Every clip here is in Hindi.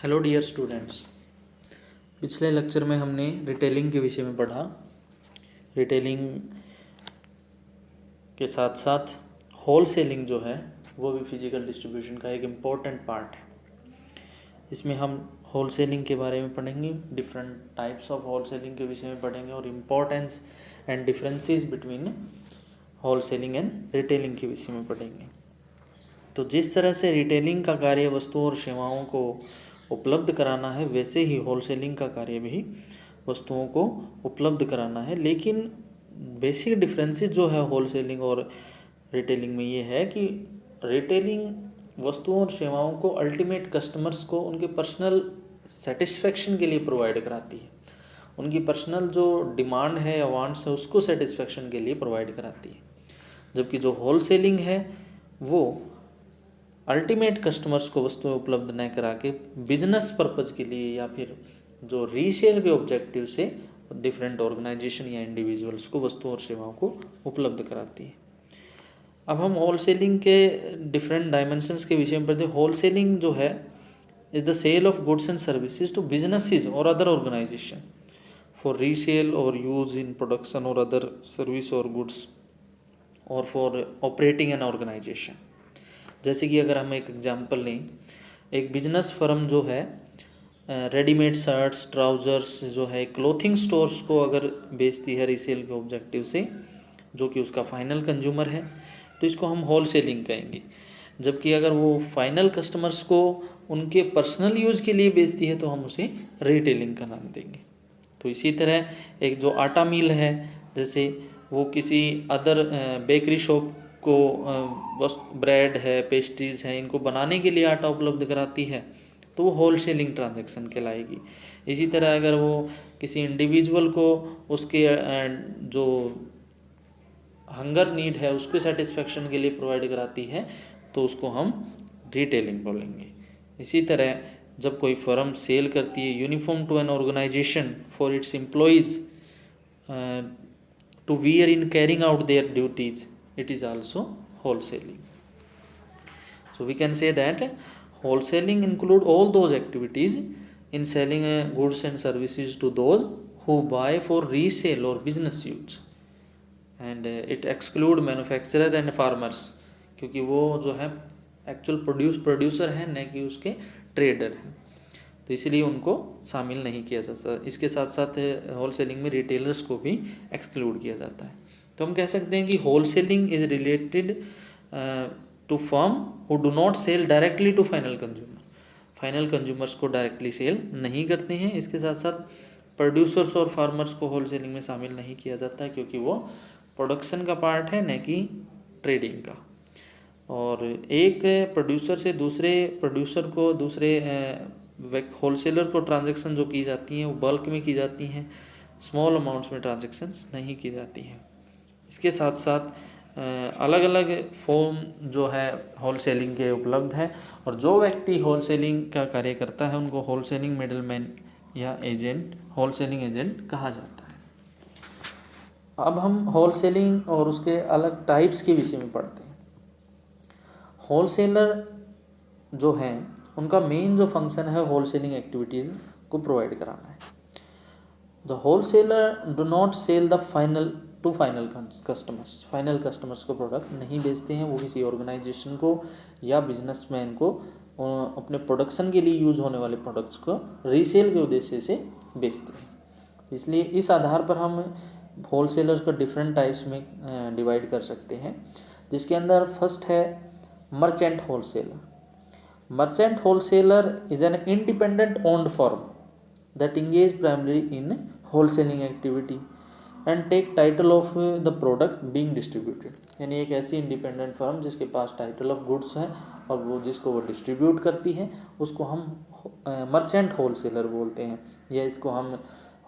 Hello dear students. पिछले लेक्चर में हमने रिटेलिंग के विषय में पढ़ा। रिटेलिंग के साथ साथ होल सेलिंग जो है वो भी फिजिकल डिस्ट्रीब्यूशन का एक इम्पॉर्टेंट पार्ट है। इसमें हम होल सेलिंग के बारे में पढ़ेंगे, different types of wholesaling के विषय में पढ़ेंगे और importance and differences between wholesaling and retailing के विषय में पढ़ेंगे। तो जिस तरह से रिटेलिंग का कार्य वस्तुओं और सेवाओं को उपलब्ध कराना है, वैसे ही होलसेलिंग का कार्य भी वस्तुओं को उपलब्ध कराना है। लेकिन बेसिक डिफरेंसेस जो है होलसेलिंग और रिटेलिंग में ये है कि रिटेलिंग वस्तुओं और सेवाओं को अल्टीमेट कस्टमर्स को उनके पर्सनल सेटिस्फेक्शन के लिए प्रोवाइड कराती है। उनकी पर्सनल जो डिमांड है या वांट्स है उसको सेटिस्फेक्शन के लिए प्रोवाइड कराती है। जबकि जो होलसेलिंग है वो अल्टीमेट कस्टमर्स को वस्तुएं उपलब्ध न करा के बिजनेस पर्पज के लिए या फिर जो रीसेल के ऑब्जेक्टिव से डिफरेंट ऑर्गेनाइजेशन या इंडिविजुअल्स को वस्तुओं और सेवाओं को उपलब्ध कराती है। अब हम होलसेलिंग के डिफरेंट डायमेंशंस के विषय में पढ़ते हैं। होलसेलिंग जो है is the sale of goods and services to businesses और अदर ऑर्गेनाइजेशन फॉर रीसेल और यूज इन प्रोडक्शन और अदर सर्विस और गुड्स और फॉर ऑपरेटिंग एन ऑर्गेनाइजेशन। जैसे कि अगर हम एक एग्जांपल लें, एक बिजनेस फर्म जो है रेडीमेड शर्ट्स ट्राउज़र्स जो है क्लोथिंग स्टोर्स को अगर बेचती है रीसेल के ऑब्जेक्टिव से, जो कि उसका फाइनल कंज्यूमर है, तो इसको हम होल सेलिंग कहेंगे। जबकि अगर वो फाइनल कस्टमर्स को उनके पर्सनल यूज़ के लिए बेचती है तो हम उसे रिटेलिंग का नाम देंगे। तो इसी तरह एक जो आटा मिल है, जैसे वो किसी अदर बेकरी शॉप को बस ब्रेड है पेस्ट्रीज हैं इनको बनाने के लिए आटा उपलब्ध कराती है तो वो होल सेलिंग ट्रांजेक्शन कहलाएगी। इसी तरह अगर वो किसी इंडिविजुअल को उसके जो हंगर नीड है उसके सेटिस्फेक्शन के लिए प्रोवाइड कराती है तो उसको हम रिटेलिंग बोलेंगे। इसी तरह जब कोई फर्म सेल करती है uniform to an organisation for its employees to wear in carrying out their duties, it is also wholesaling. So we can say that wholesaling include all those activities in selling goods and services to those who buy for resale or business use, and it exclude manufacturer and farmers, क्योंकि वो जो है एक्चुअल प्रोड्यूसर है न कि उसके ट्रेडर हैं, तो इसलिए उनको शामिल नहीं किया जा सकता। इसके साथ साथ होलसेलिंग में रिटेलर्स को भी एक्सक्लूड किया जाता है। तो हम कह सकते हैं कि wholesaling is related to firm who do not sell directly to final consumer. Final consumers को डायरेक्टली सेल नहीं करते हैं। इसके साथ साथ प्रोड्यूसर्स और फार्मर्स को होलसेलिंग में शामिल नहीं किया जाता है क्योंकि वो प्रोडक्शन का पार्ट है न कि ट्रेडिंग का। और एक प्रोड्यूसर से दूसरे प्रोड्यूसर को दूसरे होलसेलर को ट्रांजैक्शन जो की जाती हैं वो बल्क में की जाती हैं, स्मॉल अमाउंट्स में ट्रांजैक्शंस नहीं की जाती हैं। इसके साथ साथ अलग अलग फॉर्म जो है होलसेलिंग के उपलब्ध है और जो व्यक्ति होलसेलिंग का कार्य करता है उनको होलसेलिंग मिडलमैन या एजेंट होलसेलिंग एजेंट कहा जाता है। अब हम होलसेलिंग और उसके अलग टाइप्स के विषय में पढ़ते हैं। होलसेलर जो हैं उनका मेन जो फंक्शन है होलसेलिंग एक्टिविटीज़ को प्रोवाइड कराना है। The wholesaler do not sell the final to final customers. Final customers को प्रोडक्ट नहीं बेचते हैं, वो किसी ऑर्गेनाइजेशन को या बिजनेसमैन को अपने प्रोडक्शन के लिए यूज़ होने वाले प्रोडक्ट्स को रीसेल के उद्देश्य से बेचते हैं। इसलिए इस आधार पर हम होलसेलर्स को डिफरेंट टाइप्स में डिवाइड कर सकते हैं, जिसके अंदर फर्स्ट है merchant wholesaler. Merchant wholesaler is an independent owned firm that engage primarily in wholesaling activity and take title of the product being distributed। यानी एक ऐसी इंडिपेंडेंट फर्म जिसके पास टाइटल ऑफ गुड्स है और वो जिसको वो डिस्ट्रीब्यूट करती है उसको हम मर्चेंट होलसेलर बोलते हैं, या इसको हम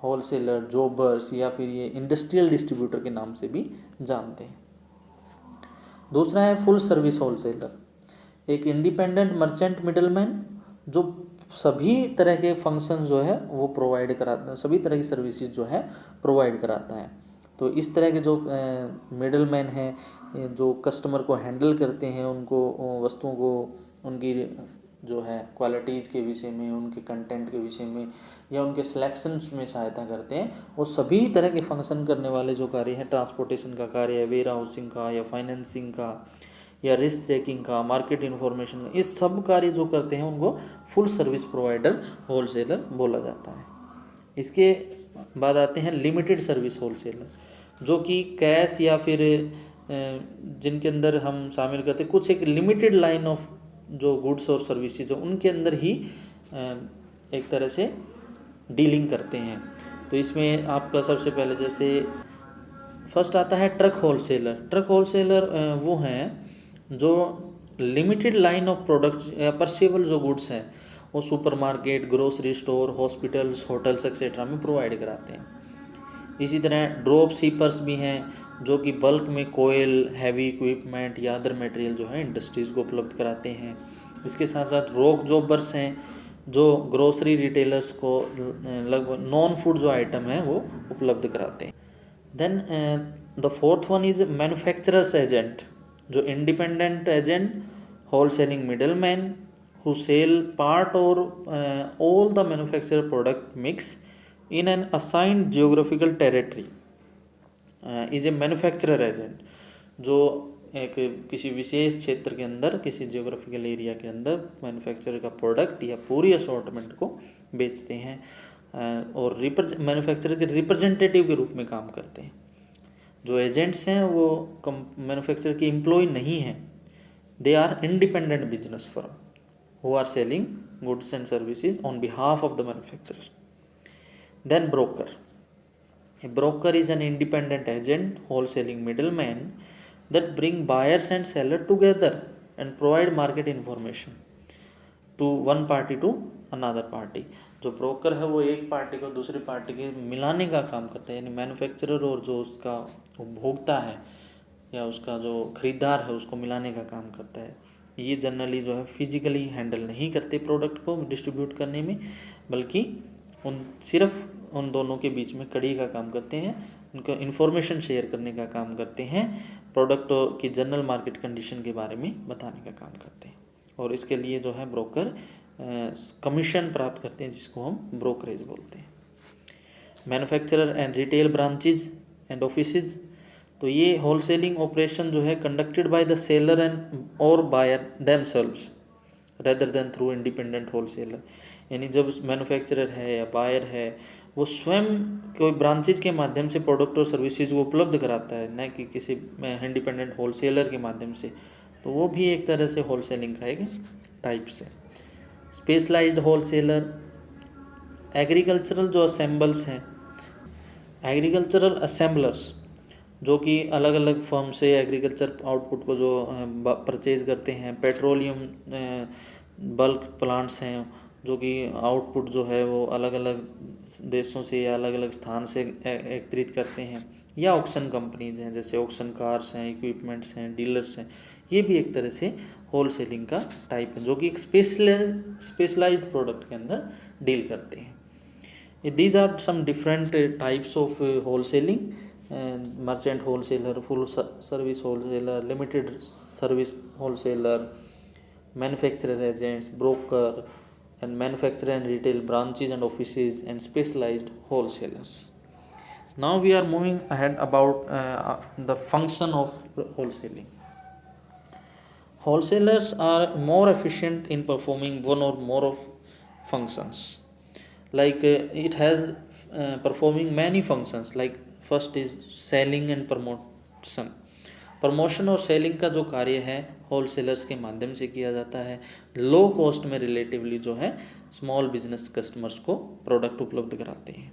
होलसेलर जॉबर्स या फिर ये इंडस्ट्रियल डिस्ट्रीब्यूटर के नाम से भी जानते हैं। दूसरा है फुल सर्विस होलसेलर, एक इंडिपेंडेंट मर्चेंट मिडलमैन जो सभी तरह के फंक्शन जो है वो प्रोवाइड कराता है, सभी तरह की सर्विसेज जो है प्रोवाइड कराता है। तो इस तरह के जो मिडल मैन हैं जो कस्टमर को हैंडल करते हैं, उनको वस्तुओं को उनकी जो है क्वालिटीज़ के विषय में, उनके कंटेंट के विषय में या उनके सिलेक्शंस में सहायता करते हैं। वो सभी तरह के फंक्शन करने वाले जो कार्य हैं, ट्रांसपोर्टेशन का कार्य है, वेयर हाउसिंग का या फाइनेंसिंग का या रिस्क टेकिंग का, मार्केट इन्फॉर्मेशन का, इस सब कार्य जो करते हैं उनको फुल सर्विस प्रोवाइडर होलसेलर बोला जाता है। इसके बाद आते हैं लिमिटेड सर्विस होलसेलर, जो कि कैश या फिर जिनके अंदर हम शामिल करते हैं कुछ एक लिमिटेड लाइन ऑफ जो गुड्स और सर्विसेज है उनके अंदर ही एक तरह से डीलिंग करते हैं। तो इसमें आपका सबसे पहले जैसे फर्स्ट आता है ट्रक होलसेलर। ट्रक होलसेलर वो हैं जो लिमिटेड लाइन ऑफ प्रोडक्ट्स या परसेबल जो गुड्स हैं वो supermarket, grocery store, hospitals, hotels etcetera में प्रोवाइड कराते हैं। इसी तरह ड्रॉप शिपर्स भी हैं जो कि बल्क में कोयल, हैवी इक्विपमेंट या अदर मटेरियल जो है इंडस्ट्रीज़ को उपलब्ध कराते हैं। इसके साथ साथ रोक जॉबर्स हैं जो ग्रोसरी रिटेलर्स को लगभग नॉन फूड जो आइटम है वो उपलब्ध कराते हैं। Then the fourth one is manufacturers agent, जो independent agent, wholesaling middleman who sell part or all the manufacturer product mix in an assigned geographical territory is a manufacturer agent, जो एक किसी विशेष क्षेत्र के अंदर, किसी जियोग्राफिकल एरिया के अंदर मैन्युफैक्चरर का प्रोडक्ट या पूरी असॉर्टमेंट को बेचते हैं और मैन्युफैक्चरर के रिप्रेजेंटेटिव के रूप में काम करते हैं। जो एजेंट्स हैं वो मैन्युफैक्चरर के एम्प्लॉय नहीं हैं, they are independent business firm who are selling goods and services on behalf of the manufacturer. Then broker. A broker is an independent agent, wholesaling middleman that bring buyers and seller together and provide market information to one party to another party. जो ब्रोकर है वो एक पार्टी को दूसरी पार्टी के मिलाने का काम करता है, यानी मैन्युफैक्चरर और जो उसका उपभोक्ता है या उसका जो खरीदार है उसको मिलाने का काम करता है। ये जनरली जो है फिजिकली हैंडल नहीं करते प्रोडक्ट को डिस्ट्रीब्यूट करने में, बल्कि सिर्फ उन दोनों के बीच में कड़ी का काम करते हैं, उनको इन्फॉर्मेशन शेयर करने का काम करते हैं, प्रोडक्ट की जनरल मार्केट कंडीशन के बारे में बताने का काम करते हैं। और इसके लिए जो है ब्रोकर कमीशन प्राप्त करते हैं जिसको हम ब्रोकरेज बोलते हैं। Manufacturer and retail branches and offices, तो ये होलसेलिंग ऑपरेशन जो है conducted by the seller and और buyer themselves rather than through independent wholesaler, यानी जब मैन्युफैक्चरर है या बायर है वो स्वयं कोई ब्रांचेज के माध्यम से प्रोडक्ट और सर्विसेज को उपलब्ध कराता है, न कि किसी इंडिपेंडेंट होलसेलर के माध्यम से, तो वो भी एक तरह से होलसेलिंग का एक टाइप्स है। स्पेशलाइज्ड होलसेलर, एग्रीकल्चरल जो असेंबल्स हैं, एग्रीकल्चरल असेंबलर्स जो कि अलग अलग फर्म से एग्रीकल्चर आउटपुट को जो परचेज करते हैं। पेट्रोलियम बल्क प्लांट्स हैं जो कि आउटपुट जो है वो अलग अलग देशों से या अलग अलग स्थान से एकत्रित करते हैं। या ऑक्शन कंपनीज हैं जैसे ऑक्शन कार्स हैं, इक्विपमेंट्स हैं, डीलर्स हैं, ये भी एक तरह से होलसेलिंग का टाइप है जो कि एक स्पेशलाइज्ड प्रोडक्ट के अंदर डील करते हैं। These are some different types of wholesaling: merchant wholesaler, full service wholesaler, limited service wholesaler, manufacturer agents, broker and manufacturer and retail branches and offices, and specialized wholesalers. Now we are moving ahead about the function of wholesaling. Wholesalers are more efficient in performing one or more of functions. Like it has performing many functions. Like first is selling and promotion. Promotion और सेलिंग का जो कार्य है होलसेलर्स के माध्यम से किया जाता है। लो कॉस्ट में रिलेटिवली जो है स्मॉल बिजनेस कस्टमर्स को प्रोडक्ट उपलब्ध कराते हैं।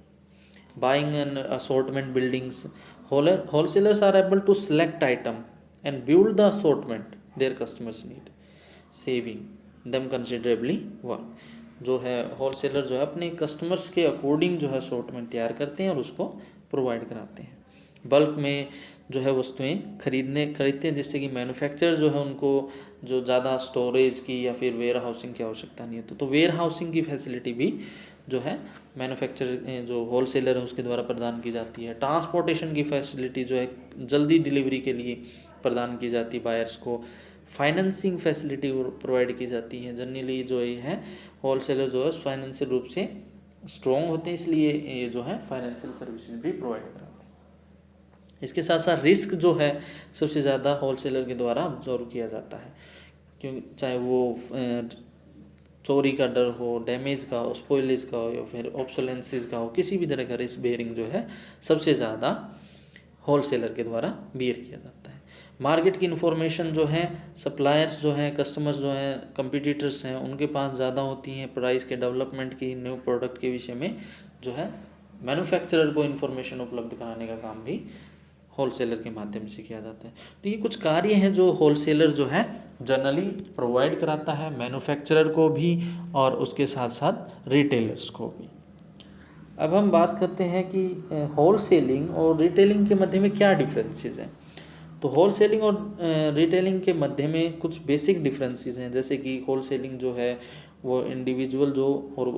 Buying and assortment buildings, wholesalers are able to select item and build the assortment their customers need, saving them considerably work. जो है होलसेलर जो है अपने कस्टमर्स के अकॉर्डिंग जो है असॉर्टमेंट तैयार करते हैं और उसको प्रोवाइड कराते हैं। बल्क में जो है वस्तुएं खरीदते हैं जिससे कि मैन्युफैक्चरर जो है उनको जो ज़्यादा स्टोरेज की या फिर वेयर हाउसिंग की आवश्यकता नहीं है, तो वेयर हाउसिंग की फैसिलिटी भी जो है मैन्युफैक्चरर जो होलसेलर है उसके द्वारा प्रदान की जाती है। ट्रांसपोर्टेशन की फैसिलिटी जो है जल्दी डिलीवरी के लिए प्रदान की जाती है बायर्स को। फाइनेंसिंग फैसिलिटी प्रोवाइड की जाती है। जनरली जो ये है होलसेलर जो है फाइनेंशियल रूप से स्ट्रॉन्ग होते हैं, इसलिए ये जो है फाइनेंशियल सर्विसेज भी प्रोवाइड कराते हैं। इसके साथ साथ रिस्क जो है सबसे ज़्यादा होलसेलर के द्वारा ऑब्जर्व किया जाता है, क्योंकि चाहे वो चोरी का डर हो, डैमेज का हो, स्पॉइलेज का हो या फिर ऑब्सोलेंसेस का हो, किसी भी तरह का रिस्क बेयरिंग जो है सबसे ज़्यादा होलसेलर के द्वारा बियर किया जाता है। मार्केट की इन्फॉर्मेशन जो है सप्लायर्स जो हैं, कस्टमर्स जो हैं, कंपटीटर्स हैं, उनके पास ज़्यादा होती हैं। प्राइस के डेवलपमेंट की, न्यू प्रोडक्ट के विषय में जो है मैन्युफैक्चरर को इन्फॉर्मेशन उपलब्ध कराने का काम भी होलसेलर के माध्यम से किया जाता है। तो ये कुछ कार्य हैं जो होलसेलर जो है जनरली प्रोवाइड कराता है मैन्युफैक्चरर को भी और उसके साथ साथ रिटेलर्स को भी। अब हम बात करते हैं कि होलसेलिंग और रिटेलिंग के मध्य में क्या डिफरेंसेस हैं। तो होलसेलिंग और रिटेलिंग के मध्य में कुछ बेसिक डिफरेंसेस हैं, जैसे कि होलसेलिंग जो है वो इंडिविजुअल जो और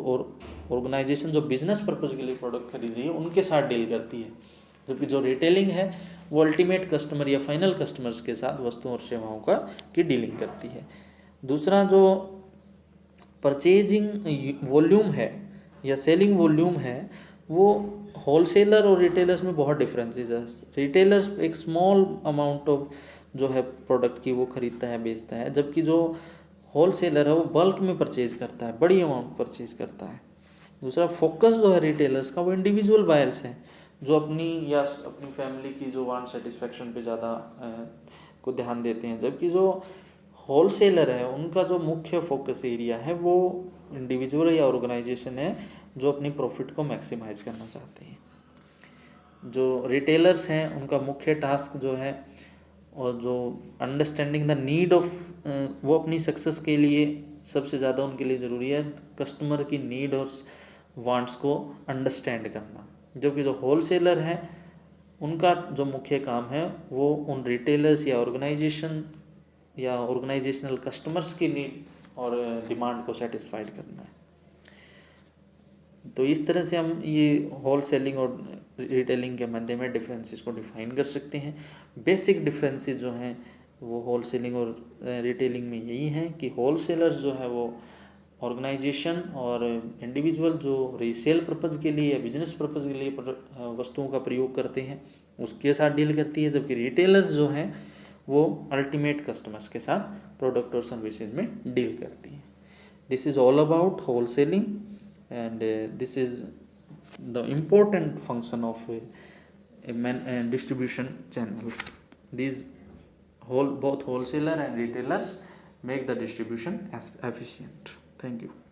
ऑर्गेनाइजेशन जो बिजनेस पर्पज़ के लिए प्रोडक्ट खरीद रही है उनके साथ डील करती है, जबकि जो रिटेलिंग है वो अल्टीमेट कस्टमर या फाइनल कस्टमर्स के साथ वस्तुओं और सेवाओं की डीलिंग करती है। दूसरा जो परचेजिंग वॉल्यूम है या सेलिंग वॉल्यूम है वो होलसेलर और रिटेलर्स में बहुत डिफरेंसेस है। रिटेलर्स एक स्मॉल अमाउंट ऑफ जो है प्रोडक्ट की वो खरीदता है, बेचता है, जबकि जो होलसेलर है वो बल्क में परचेज करता है, बड़ी अमाउंट परचेज करता है। दूसरा फोकस जो है रिटेलर्स का वो इंडिविजुअल बायर्स हैं जो अपनी या अपनी फैमिली की जो वांट सेटिस्फेक्शन पे ज़्यादा को ध्यान देते हैं, जबकि जो होलसेलर है उनका जो मुख्य फोकस एरिया है वो इंडिविजुअल या ऑर्गेनाइजेशन है जो अपनी प्रॉफिट को मैक्सिमाइज करना चाहते हैं। जो रिटेलर्स हैं उनका मुख्य टास्क जो है और जो अंडरस्टैंडिंग द नीड ऑफ वो अपनी सक्सेस के लिए सबसे ज़्यादा उनके लिए ज़रूरी है कस्टमर की नीड और वांट्स को अंडरस्टैंड करना, जबकि जो होलसेलर हैं उनका जो मुख्य काम है वो उन रिटेलर्स या ऑर्गेनाइजेशन या ऑर्गेनाइजेशनल कस्टमर्स की नीड और डिमांड को सेटिस्फाइड करना है। तो इस तरह से हम ये होल सेलिंग और रिटेलिंग के मध्य में डिफरेंसेस को डिफाइन कर सकते हैं। बेसिक डिफरेंसेस जो हैं वो होल सेलिंग और रिटेलिंग में यही हैं कि होल सेलर्स जो है वो ऑर्गेनाइजेशन और इंडिविजुअल जो रीसेल पर्पज़ के लिए या बिजनेस पर्पज़ के लिए वस्तुओं का प्रयोग करते हैं उसके साथ डील करती है, जबकि रिटेलर्स जो हैं वो अल्टीमेट कस्टमर्स के साथ प्रोडक्ट और सर्विसेज में डील करती हैं। This is all about wholesaling and this is the important function of distribution channels. These both wholesaler and retailers make the distribution as efficient. Thank you.